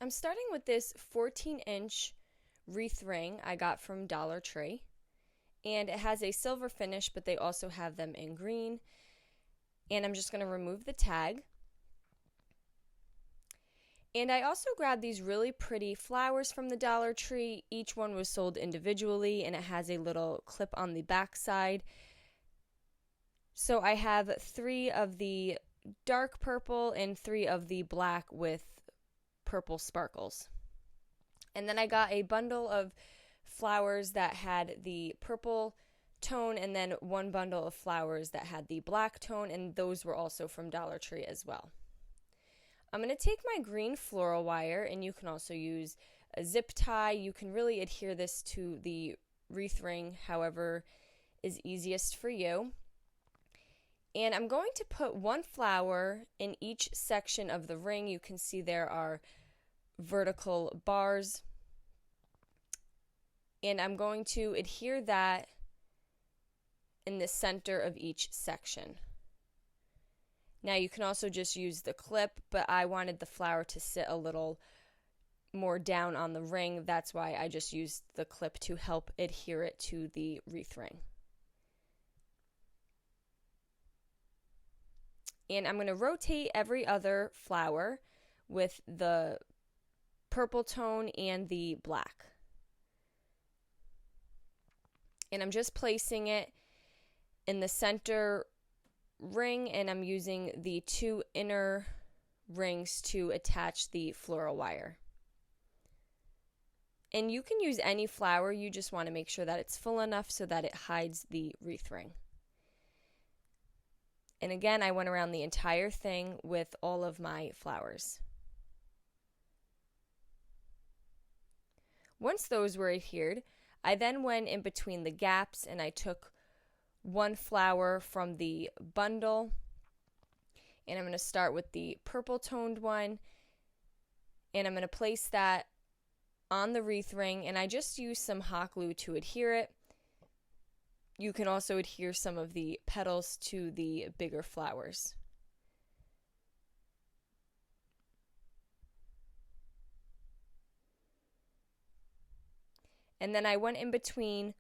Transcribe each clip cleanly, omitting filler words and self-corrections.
I'm starting with this 14-inch wreath ring I got from Dollar Tree. And it has a silver finish, but they also have them in green. And I'm just going to remove the tag. And I also grabbed these really pretty flowers from the Dollar Tree. Each one was sold individually, and it has a little clip on the back side. So I have 3 of the dark purple and 3 of the black with purple sparkles. And then I got a bundle of flowers that had the purple tone, and then 1 bundle of flowers that had the black tone, and those were also from Dollar Tree as well. I'm going to take my green floral wire, and you can also use a zip tie. You can really adhere this to the wreath ring however is easiest for you. And I'm going to put 1 flower in each section of the ring. You can see there are vertical bars. And I'm going to adhere that in the center of each section. Now you can also just use the clip, but I wanted the flower to sit a little more down on the ring. That's why I just used the clip to help adhere it to the wreath ring. And I'm going to rotate every other flower with the purple tone and the black. And I'm just placing it in the center ring, and I'm using the 2 inner rings to attach the floral wire. And you can use any flower, you just want to make sure that it's full enough so that it hides the wreath ring. And again, I went around the entire thing with all of my flowers. Once those were adhered, I then went in between the gaps and I took 1 flower from the bundle, and I'm going to start with the purple toned one, and I'm going to place that on the wreath ring, and I just used some hot glue to adhere it. You can also adhere some of the petals to the bigger flowers. And then I went in between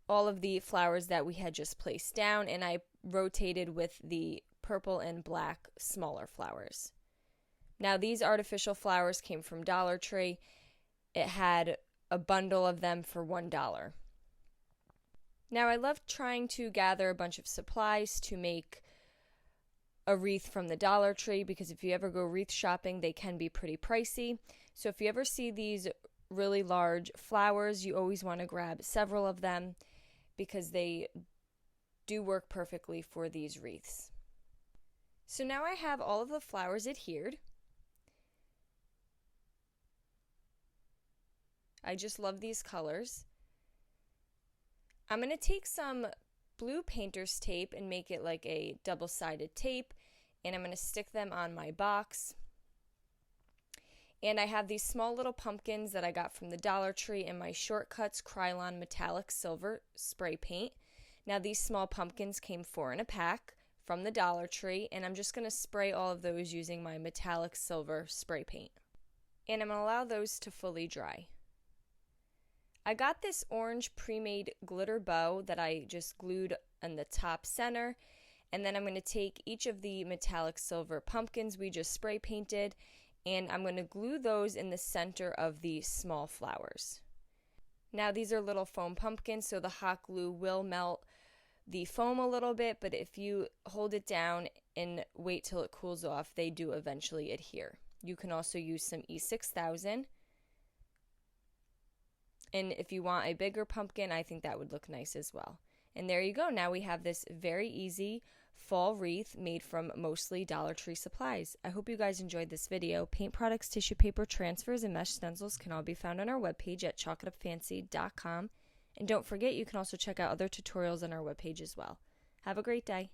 all of the flowers that we had just placed down, and I rotated with the purple and black smaller flowers. Now these artificial flowers came from Dollar Tree. It had a bundle of them for $1. Now I love trying to gather a bunch of supplies to make a wreath from the Dollar Tree, because if you ever go wreath shopping, they can be pretty pricey. So if you ever see these really large flowers, you always want to grab several of them because they do work perfectly for these wreaths. So now I have all of the flowers adhered. I just love these colors. I'm going to take some blue painter's tape and make it like a double-sided tape, and I'm going to stick them on my box. And I have these small little pumpkins that I got from the Dollar Tree in my Shortcuts Krylon Metallic Silver spray paint. Now these small pumpkins came 4 in a pack from the Dollar Tree, and I'm just going to spray all of those using my metallic silver spray paint. And I'm going to allow those to fully dry. I got this orange pre-made glitter bow that I just glued on the top center, and then I'm going to take each of the metallic silver pumpkins we just spray painted, and I'm going to glue those in the center of the small flowers. Now these are little foam pumpkins, so the hot glue will melt the foam a little bit, but if you hold it down and wait till it cools off, they do eventually adhere. You can also use some E6000. And if you want a bigger pumpkin, I think that would look nice as well. And there you go. Now we have this very easy fall wreath made from mostly Dollar Tree supplies. I hope you guys enjoyed this video. Paint products, tissue paper, transfers, and mesh stencils can all be found on our webpage at chalkitupfancy.com. And don't forget, you can also check out other tutorials on our webpage as well. Have a great day.